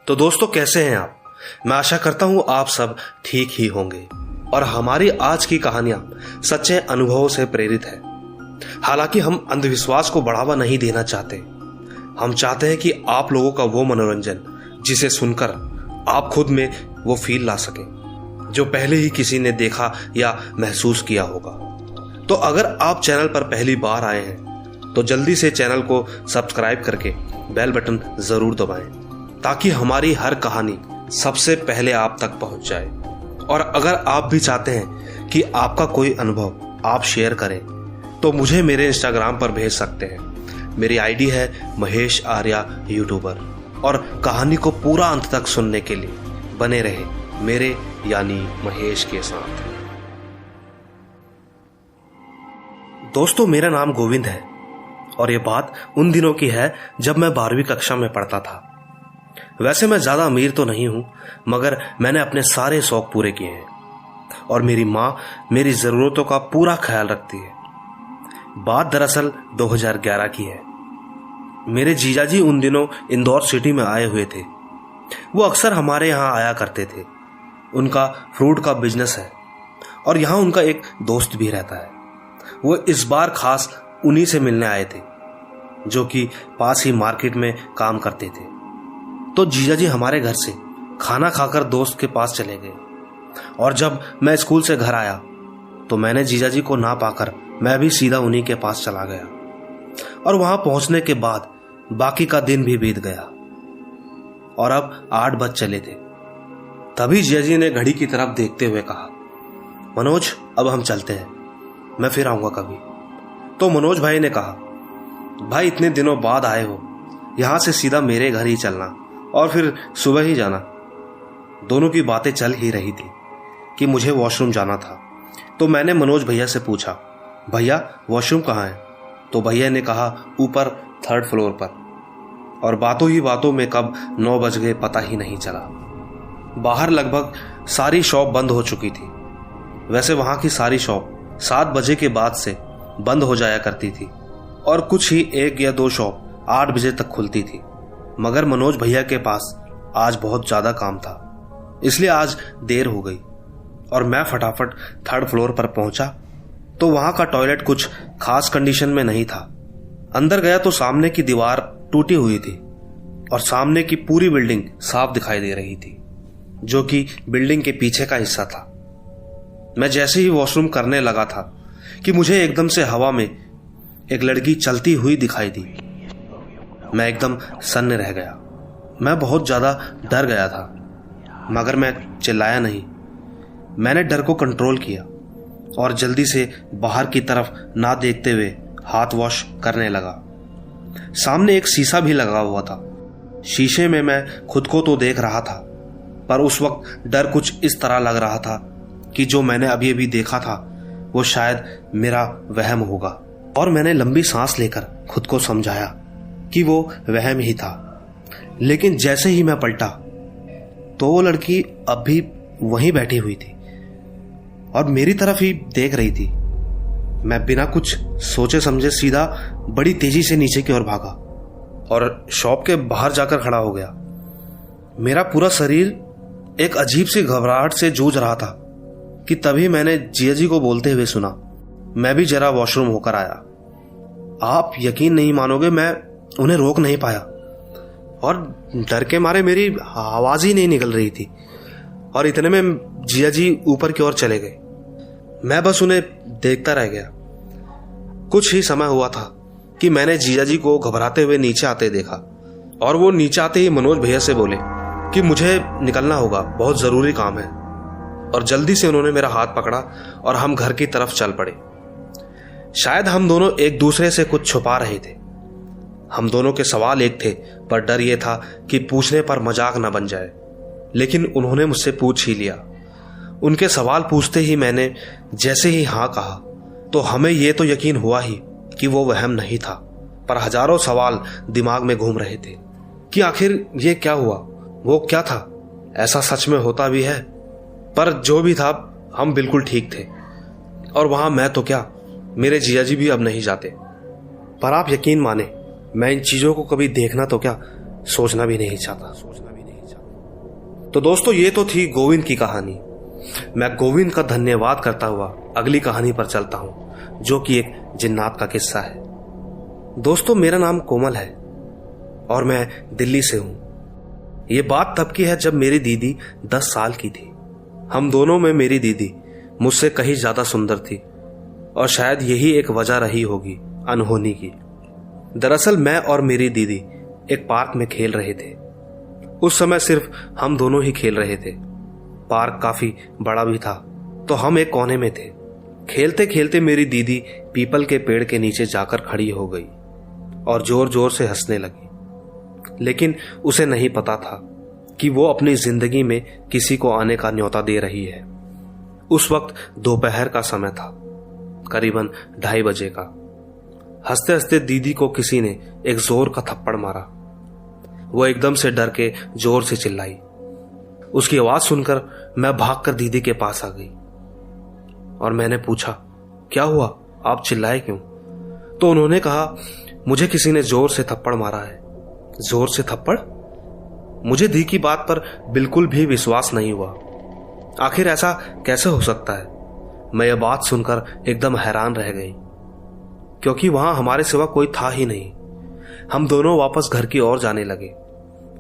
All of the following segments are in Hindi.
तो दोस्तों, कैसे हैं आप? मैं आशा करता हूं आप सब ठीक ही होंगे और हमारी आज की कहानियां सच्चे अनुभवों से प्रेरित है। हालांकि हम अंधविश्वास को बढ़ावा नहीं देना चाहते। हम चाहते हैं कि आप लोगों का वो मनोरंजन जिसे सुनकर आप खुद में वो फील ला सकें जो पहले ही किसी ने देखा या महसूस किया होगा। तो अगर आप चैनल पर पहली बार आए हैं तो जल्दी से चैनल को सब्सक्राइब करके बेल बटन जरूर दबाएं ताकि हमारी हर कहानी सबसे पहले आप तक पहुंच जाए। और अगर आप भी चाहते हैं कि आपका कोई अनुभव आप शेयर करें तो मुझे मेरे इंस्टाग्राम पर भेज सकते हैं। मेरी आईडी है महेश आर्या यूट्यूबर। और कहानी को पूरा अंत तक सुनने के लिए बने रहे मेरे यानी महेश के साथ। दोस्तों, मेरा नाम गोविंद है और ये बात उन दिनों की है जब मैं 12वीं कक्षा में पढ़ता था। वैसे मैं ज्यादा अमीर तो नहीं हूं, मगर मैंने अपने सारे शौक पूरे किए हैं और मेरी मां मेरी जरूरतों का पूरा ख्याल रखती है। बात दरअसल 2011 की है। मेरे जीजाजी उन दिनों इंदौर सिटी में आए हुए थे। वो अक्सर हमारे यहाँ आया करते थे। उनका फ्रूट का बिजनेस है और यहाँ उनका एक दोस्त भी रहता है। वो इस बार खास उन्हीं से मिलने आए थे जो कि पास ही मार्केट में काम करते थे। तो जीजाजी हमारे घर से खाना खाकर दोस्त के पास चले गए और जब मैं स्कूल से घर आया तो मैंने जीजाजी को ना पाकर मैं भी सीधा उन्हीं के पास चला गया। और वहां पहुंचने के बाद बाकी का दिन भी बीत गया और अब 8 बज चले थे। तभी जीजाजी ने घड़ी की तरफ देखते हुए कहा, मनोज, अब हम चलते हैं, मैं फिर आऊंगा कभी। तो मनोज भाई ने कहा, भाई इतने दिनों बाद आए हो, यहां से सीधा मेरे घर ही चलना और फिर सुबह ही जाना। दोनों की बातें चल ही रही थी कि मुझे वॉशरूम जाना था। तो मैंने मनोज भैया से पूछा, भैया वॉशरूम कहाँ है? तो भैया ने कहा, ऊपर 3rd फ्लोर पर। और बातों ही बातों में कब 9 बज गए पता ही नहीं चला। बाहर लगभग सारी शॉप बंद हो चुकी थी। वैसे वहां की सारी शॉप 7 बजे के बाद से बंद हो जाया करती थी और कुछ ही 1 या 2 शॉप 8 बजे तक खुलती थी। मगर मनोज भैया के पास आज बहुत ज्यादा काम था, इसलिए आज देर हो गई और मैं फटाफट 3rd फ्लोर पर पहुंचा। तो वहां का टॉयलेट कुछ खास कंडीशन में नहीं था। अंदर गया तो सामने की दीवार टूटी हुई थी और सामने की पूरी बिल्डिंग साफ दिखाई दे रही थी, जो कि बिल्डिंग के पीछे का हिस्सा था। मैं जैसे ही वॉशरूम करने लगा था कि मुझे एकदम से हवा में एक लड़की चलती हुई दिखाई दी। मैं एकदम सन्न रह गया। मैं बहुत ज्यादा डर गया था, मगर मैं चिल्लाया नहीं। मैंने डर को कंट्रोल किया और जल्दी से बाहर की तरफ ना देखते हुए हाथ वॉश करने लगा। सामने एक शीशा भी लगा हुआ था। शीशे में मैं खुद को तो देख रहा था, पर उस वक्त डर कुछ इस तरह लग रहा था कि जो मैंने अभी अभी देखा था वो शायद मेरा वहम होगा। और मैंने लंबी सांस लेकर खुद को समझाया कि वो वहम ही था। लेकिन जैसे ही मैं पलटा तो वो लड़की अब भी वहीं बैठी हुई थी और मेरी तरफ ही देख रही थी। मैं बिना कुछ सोचे समझे सीधा बड़ी तेजी से नीचे की ओर भागा और शॉप के बाहर जाकर खड़ा हो गया। मेरा पूरा शरीर एक अजीब सी घबराहट से जूझ रहा था कि तभी मैंने जिया जी को बोलते हुए सुना, मैं भी जरा वॉशरूम होकर आया। आप यकीन नहीं मानोगे, मैं उन्हें रोक नहीं पाया और डर के मारे मेरी आवाज ही नहीं निकल रही थी। और इतने में जिया जी ऊपर की ओर चले गए। मैं बस उन्हें देखता रह गया। कुछ ही समय हुआ था कि मैंने जिया जी को घबराते हुए नीचे आते देखा और वो नीचे आते ही मनोज भैया से बोले कि मुझे निकलना होगा, बहुत जरूरी काम है। और जल्दी से उन्होंने मेरा हाथ पकड़ा और हम घर की तरफ चल पड़े। शायद हम दोनों एक दूसरे से कुछ छुपा रहे थे। हम दोनों के सवाल एक थे, पर डर यह था कि पूछने पर मजाक न बन जाए। लेकिन उन्होंने मुझसे पूछ ही लिया। उनके सवाल पूछते ही मैंने जैसे ही हाँ कहा तो हमें यह तो यकीन हुआ ही कि वो वहम नहीं था, पर हजारों सवाल दिमाग में घूम रहे थे कि आखिर ये क्या हुआ, वो क्या था, ऐसा सच में होता भी है। पर जो भी था, हम बिल्कुल ठीक थे। और वहां मैं तो क्या, मेरे जिया जी भी अब नहीं जाते। पर आप यकीन माने, मैं इन चीजों को कभी देखना तो क्या, सोचना भी नहीं चाहता। तो दोस्तों ये तो थी गोविंद की कहानी। मैं गोविंद का धन्यवाद करता हुआ अगली कहानी पर चलता हूं, जो कि एक जिन्नात का किस्सा है। दोस्तों मेरा नाम कोमल है और मैं दिल्ली से हूं। ये बात तब की है जब मेरी दीदी 10 साल की थी। हम दोनों में मेरी दीदी मुझसे कहीं ज्यादा सुंदर थी और शायद यही एक वजह रही होगी अनहोनी की। दरअसल मैं और मेरी दीदी एक पार्क में खेल रहे थे। उस समय सिर्फ हम दोनों ही खेल रहे थे। पार्क काफी बड़ा भी था, तो हम एक कोने में थे। खेलते खेलते मेरी दीदी पीपल के पेड़ के नीचे जाकर खड़ी हो गई और जोर जोर से हंसने लगी। लेकिन उसे नहीं पता था कि वो अपनी जिंदगी में किसी को आने का न्योता दे रही है। उस वक्त दोपहर का समय था, करीबन 2:30 बजे का। हंसते हंसते दीदी को किसी ने एक जोर का थप्पड़ मारा। वो एकदम से डर के जोर से चिल्लाई। उसकी आवाज सुनकर मैं भागकर दीदी के पास आ गई और मैंने पूछा, क्या हुआ, आप चिल्लाए क्यों? तो उन्होंने कहा, मुझे किसी ने जोर से थप्पड़ मारा है। जोर से थप्पड़? मुझे दी की बात पर बिल्कुल भी विश्वास नहीं हुआ। आखिर ऐसा कैसे हो सकता है? मैं यह बात सुनकर एकदम हैरान रह गई, क्योंकि वहां हमारे सिवा कोई था ही नहीं। हम दोनों वापस घर की ओर जाने लगे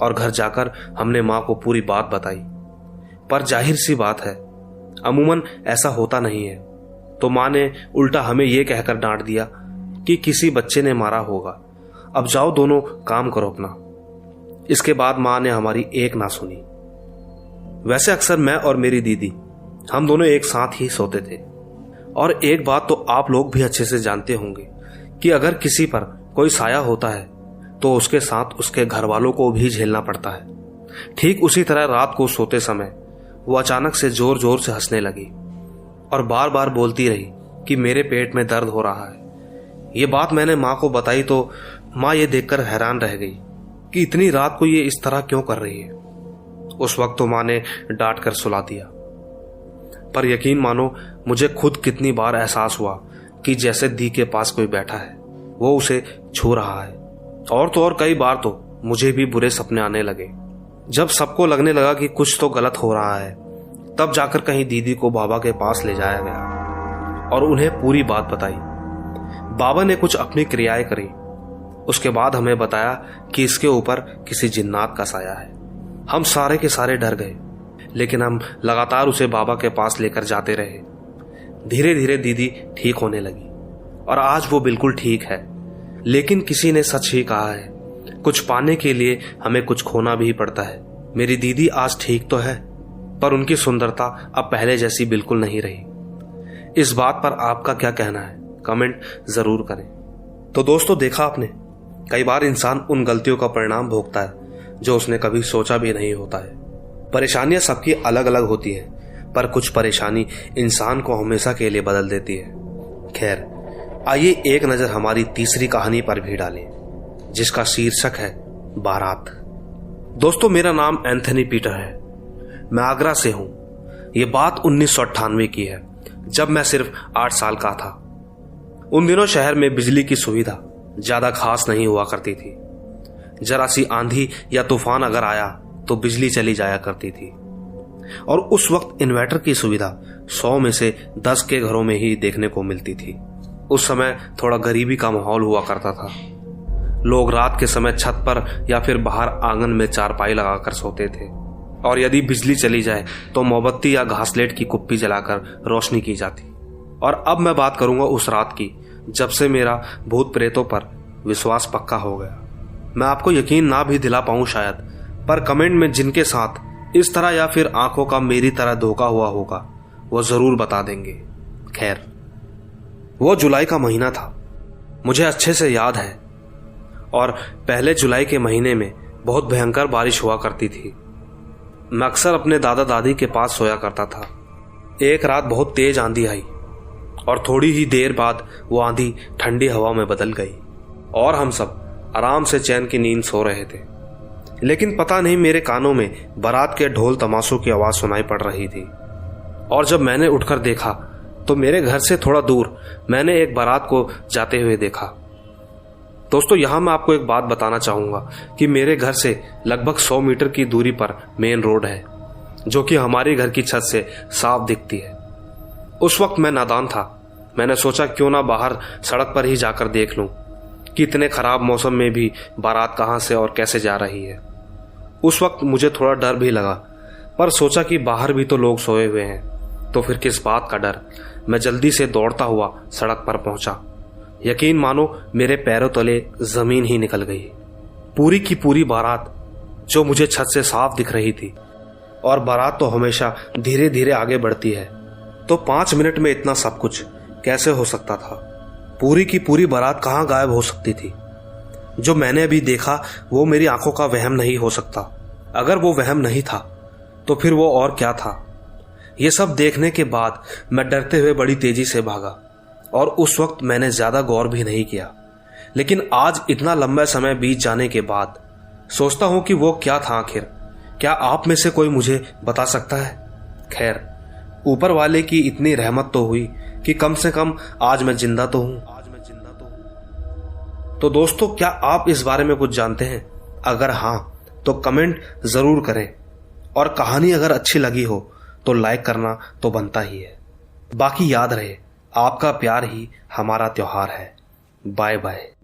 और घर जाकर हमने मां को पूरी बात बताई। पर जाहिर सी बात है, अमूमन ऐसा होता नहीं है। तो मां ने उल्टा हमें यह कहकर डांट दिया कि किसी बच्चे ने मारा होगा, अब जाओ दोनों काम करो अपना। इसके बाद मां ने हमारी एक ना सुनी। वैसे अक्सर मैं और मेरी दीदी हम दोनों एक साथ ही सोते थे। और एक बात तो आप लोग भी अच्छे से जानते होंगे कि अगर किसी पर कोई साया होता है तो उसके साथ उसके घर वालों को भी झेलना पड़ता है। ठीक उसी तरह रात को सोते समय वो अचानक से जोर जोर से हंसने लगी और बार बार बोलती रही कि मेरे पेट में दर्द हो रहा है। ये बात मैंने मां को बताई तो मां ये देखकर हैरान रह गई कि इतनी रात को ये इस तरह क्यों कर रही है। उस वक्त तो मां ने डांट कर सुला दिया। पर यकीन मानो, मुझे खुद कितनी बार एहसास हुआ कि जैसे दी के पास कोई बैठा है, वो उसे छू रहा है। और तो और कई बार तो मुझे भी बुरे सपने आने लगे। जब सबको लगने लगा कि कुछ तो गलत हो रहा है, तब जाकर कहीं दीदी को बाबा के पास ले जाया गया और उन्हें पूरी बात बताई। बाबा ने कुछ अपनी क्रियाएं करी। उसके बाद हमें बताया कि इसके ऊपर किसी जिन्नात का साया है। हम सारे के सारे डर गए, लेकिन हम लगातार उसे बाबा के पास लेकर जाते रहे। धीरे धीरे दीदी ठीक होने लगी और आज वो बिल्कुल ठीक है। लेकिन किसी ने सच ही कहा है, कुछ पाने के लिए हमें कुछ खोना भी पड़ता है। मेरी दीदी आज ठीक तो है, पर उनकी सुंदरता अब पहले जैसी बिल्कुल नहीं रही। इस बात पर आपका क्या कहना है, कमेंट जरूर करें। तो दोस्तों, देखा आपने, कई बार इंसान उन गलतियों का परिणाम भोगता है जो उसने कभी सोचा भी नहीं होता है। परेशानियां सबकी अलग अलग होती हैं, पर कुछ परेशानी इंसान को हमेशा के लिए बदल देती है। खैर, आइए एक नजर हमारी तीसरी कहानी पर भी डालें, जिसका शीर्षक है बारात। दोस्तों, मेरा नाम एंथनी पीटर है। मैं आगरा से हूं। यह बात 1998 की है, जब मैं सिर्फ 8 साल का था। उन दिनों शहर में बिजली की सुविधा ज्यादा खास नहीं हुआ करती थी। जरा सी आंधी या तूफान अगर आया तो बिजली चली जाया करती थी। और उस वक्त इन्वर्टर की सुविधा 100 में से 10 के घरों में ही देखने को मिलती थी। उस समय थोड़ा गरीबी का माहौल हुआ करता था। लोग रात के समय छत पर या फिर बाहर आंगन में चारपाई लगाकर सोते थे, और यदि बिजली चली जाए तो मोमबत्ती या घासलेट की कुप्पी जलाकर रोशनी की जाती। और अब मैं बात करूंगा उस रात की, जब से मेरा भूत प्रेतों पर विश्वास पक्का हो गया। मैं आपको यकीन ना भी दिला पाऊं शायद, पर कमेंट में जिनके साथ इस तरह या फिर आंखों का मेरी तरह धोखा हुआ होगा, वो जरूर बता देंगे। खैर, वो जुलाई का महीना था, मुझे अच्छे से याद है। और पहले जुलाई के महीने में बहुत भयंकर बारिश हुआ करती थी। मैं अक्सर अपने दादा दादी के पास सोया करता था। एक रात बहुत तेज आंधी आई और थोड़ी ही देर बाद वो आंधी ठंडी हवा में बदल गई और हम सब आराम से चैन की नींद सो रहे थे। लेकिन पता नहीं मेरे कानों में बारात के ढोल तमाशों की आवाज सुनाई पड़ रही थी। और जब मैंने उठकर देखा तो मेरे घर से थोड़ा दूर मैंने एक बारात को जाते हुए देखा। दोस्तों, यहां मैं आपको एक बात बताना चाहूंगा कि मेरे घर से लगभग 100 मीटर की दूरी पर मेन रोड है जो कि हमारी घर की छत से साफ दिखती है। उस वक्त मैं नादान था। मैंने सोचा क्यों ना बाहर सड़क पर ही जाकर देख लूं कि इतने खराब मौसम में भी बारात कहां से और कैसे जा रही है। उस वक्त मुझे थोड़ा डर भी लगा, पर सोचा कि बाहर भी तो लोग सोए हुए हैं, तो फिर किस बात का डर। मैं जल्दी से दौड़ता हुआ सड़क पर पहुंचा। यकीन मानो मेरे पैरों तले जमीन ही निकल गई। पूरी की पूरी बारात जो मुझे छत से साफ दिख रही थी, और बारात तो हमेशा धीरे धीरे आगे बढ़ती है, तो 5 मिनट में इतना सब कुछ कैसे हो सकता था। पूरी की पूरी बारात कहाँ गायब हो सकती थी। जो मैंने अभी देखा वो मेरी आंखों का वहम नहीं हो सकता। अगर वो वहम नहीं था तो फिर वो और क्या था। ये सब देखने के बाद मैं डरते हुए बड़ी तेजी से भागा, और उस वक्त मैंने ज्यादा गौर भी नहीं किया। लेकिन आज इतना लंबा समय बीत जाने के बाद सोचता हूं कि वो क्या था आखिर। क्या आप में से कोई मुझे बता सकता है? खैर, ऊपर वाले की इतनी रहमत तो हुई कि कम से कम आज मैं जिंदा तो हूं। तो दोस्तों, क्या आप इस बारे में कुछ जानते हैं? अगर हां तो कमेंट जरूर करें, और कहानी अगर अच्छी लगी हो तो लाइक करना तो बनता ही है। बाकी याद रहे, आपका प्यार ही हमारा त्योहार है। Bye bye.